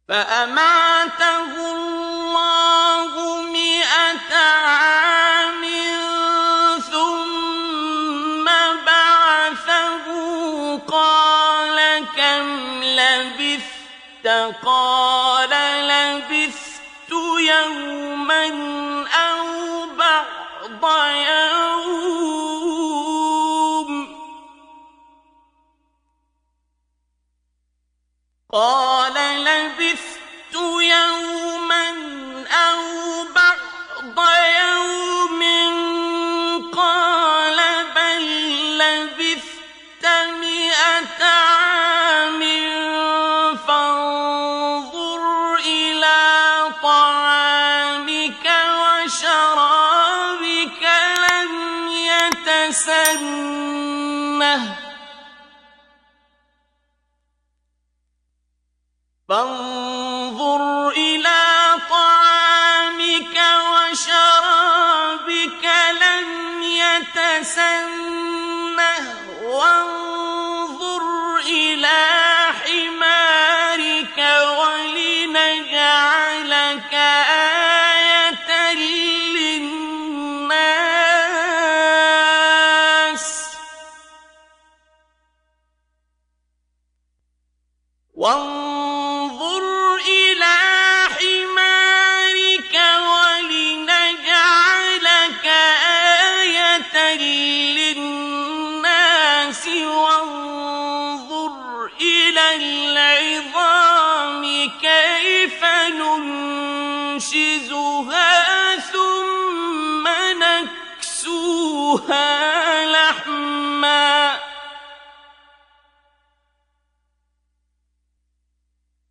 فأماته الله 100 عام ثم بعثه قال كم لبثت قال لبثت يوما أو بعض يوم قال لبثت يوما أو بعض يوم قال بل لبثت 100 عام فانظر إلى طعامك وشرابك لم يتسنه فانظر إلى طعامك وشرابك لم يتسنه وانظر إلى حمارك ولنجعلك آية للناس وانظر إلى حمارك ولنجعلك آية للناس وانظر إلى العظام كيف ننشزها ثم نكسوها لحما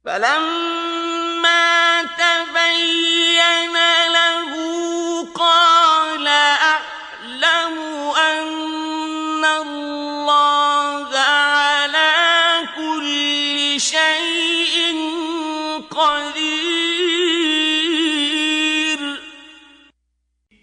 فلما تبين له قال أعلم أن الله على كل شيء قدير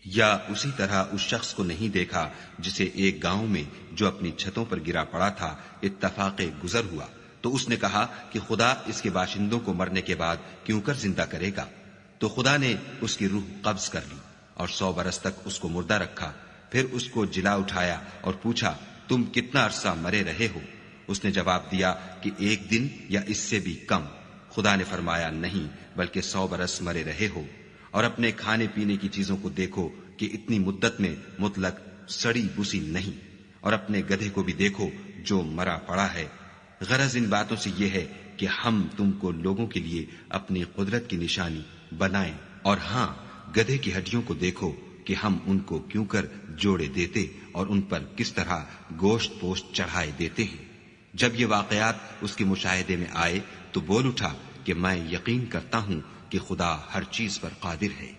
या उसी तरह उस शख्स को नहीं देखा जिसे एक गांव में जो अपनी छतों पर गिरा पड़ा था इत्तफाक़े गुजर हुआ तो उसने कहा कि खुदा इसके बाशिंदों को मरने के बाद क्यों कर जिंदा करेगा। तो खुदा ने उसकी रूह कब्ज कर ली और 100 बरस तक उसको मुर्दा रखा। फिर उसको जिला उठाया और पूछा तुम कितना अरसा मरे रहे हो। उसने जवाब दिया कि 1 दिन या इससे भी कम। खुदा ने फरमाया नहीं बल्कि 100 बरस मरे रहे हो। और अपने खाने पीने की चीजों को देखो कि इतनी मुद्दत में मुतलक सड़ी बुसी नहीं। और अपने गधे को भी देखो जो मरा पड़ा है। गरज इन बातों से यह है कि हम तुमको लोगों के लिए अपनी कुदरत की निशानी बनाएं। और हाँ, गधे की हड्डियों को देखो कि हम उनको क्यों कर जोड़े देते और उन पर किस तरह गोश्त पोश्त चढ़ाए देते हैं। जब ये वाकयात उसके मुशाहिदे में आए तो बोल उठा कि मैं यकीन करता हूँ कि खुदा हर चीज पर कादिर है।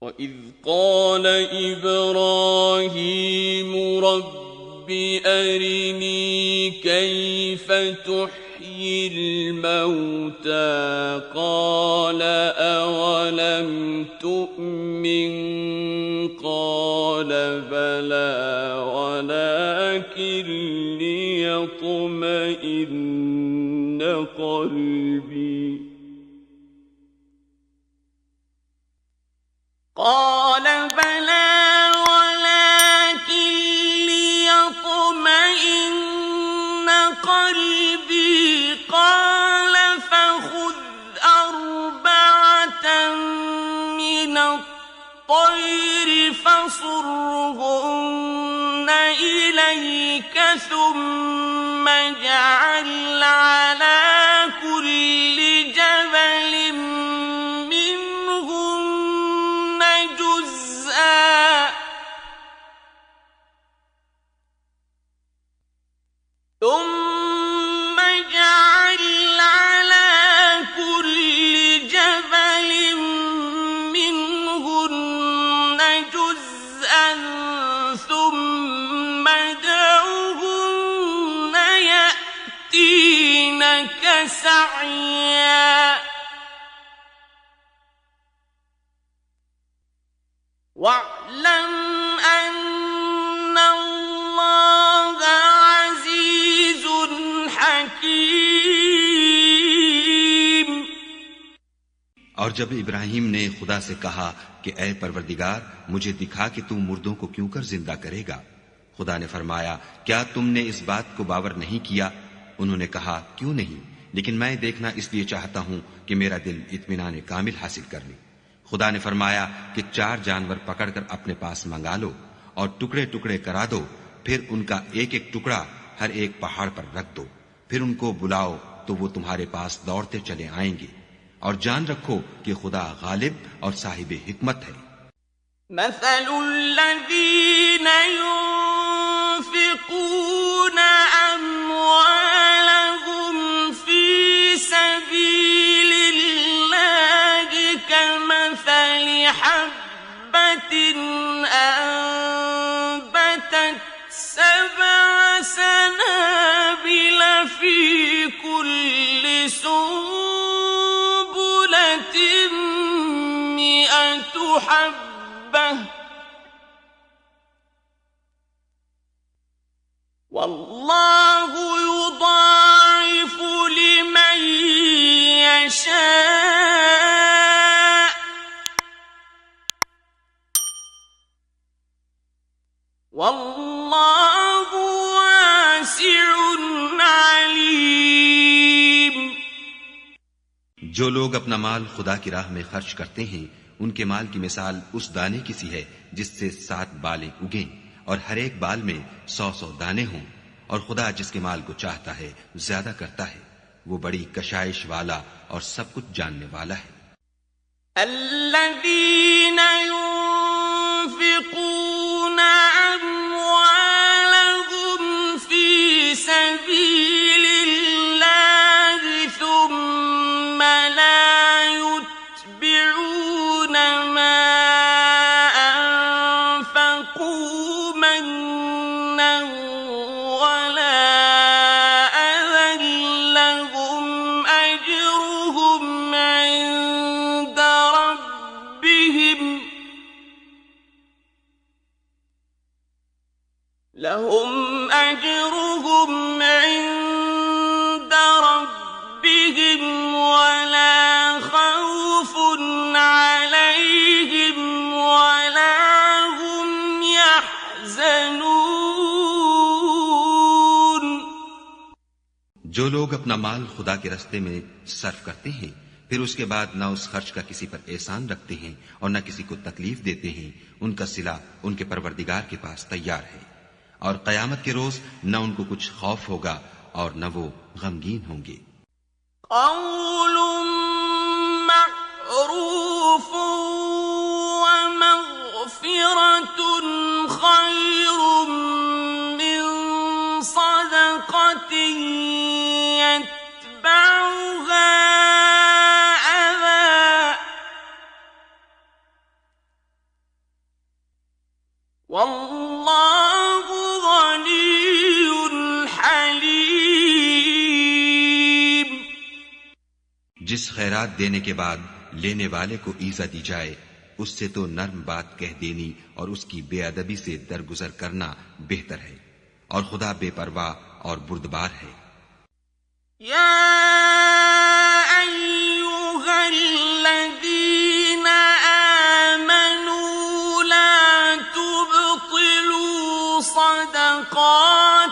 وَإِذْ قَالَ إِبْرَاهِيمُ رَبِّ أَرِنِي كَيْفَ تُحْيِي الْمَوْتَى قَالَ أَوَلَمْ تُؤْمِنْ قَالَ بَلَى وَلَكِنْ لِيَطْمَئِنَّ قَلْبِي قال بلى ولكن ليطمئن قلبي قال فخذ 4 من الطير فصرهن إليك ثم اجعل على كل جبل ثم اجعل على كل جبل منهن جزءا ثم ادعهن يأتينك سعيا واعلم أن الله عزيز حكيم और जब इब्राहिम ने खुदा से कहा कि ऐ परवरदिगार, मुझे दिखा कि तू मुर्दों को क्यों कर जिंदा करेगा। खुदा ने फरमाया, क्या तुमने इस बात को बावर नहीं किया? उन्होंने कहा, क्यों नहीं, लेकिन मैं देखना इसलिए चाहता हूं कि मेरा दिल इत्मीनान कामिल हासिल कर ले। खुदा ने फरमाया कि 4 जानवर पकड़कर अपने पास मंगा लो और टुकड़े टुकड़े करा दो, फिर उनका एक एक टुकड़ा हर एक पहाड़ पर रख दो, फिर उनको बुलाओ तो वो तुम्हारे पास दौड़ते चले आएंगे। और जान रखो कि खुदा गालिब और साहिब हिकमत है। मसलुल्लज़ीन युन्फ़िक़ून अम्वालहुम फ़ी सबीलिल्लाहि कमसलि हब्बतिन अम्बतत सबअ सनाबिल फ़ी कुल्लि सुंबुलतिन मिअतु हब्बह वल्लाहु युदाइफु लिमन यशा वल्लाहु वासिउन अलीम। जो लोग अपना माल खुदा की राह में खर्च करते हैं, उनके माल की मिसाल उस दाने की सी है जिससे 7 बालें उगें और हर एक बाल में 100-100 दाने हों। और खुदा जिसके माल को चाहता है ज्यादा करता है। वो बड़ी कशाइश वाला और सब कुछ जानने वाला है। الذين ينفقون أموالهم في سبيل الله ثم لا يتبعون ما أنفقوا منا ولا أذى لهم أجرهم عند ربهم ولا خوف عليهم ولا هم يحزنون। जो लोग अपना माल खुदा के रास्ते में सर्फ करते हैं, फिर उसके बाद न उस खर्च का किसी पर एहसान रखते हैं और न किसी को तकलीफ देते हैं, उनका सिला उनके परवरदिगार के पास तैयार है। और कयामत के रोज न उनको कुछ खौफ होगा और न वो गमगीन होंगे। قول معروف ومغفرة خير من صدقة يتبعها أذى والله غني حليم। जिस खैरात देने के बाद लेने वाले को ईजा दी जाए, उससे तो नर्म बात कह देनी और उसकी बेअदबी से दरगुजर करना बेहतर है। और खुदा बेपरवाह और बुर्दबार है। صدقاتكم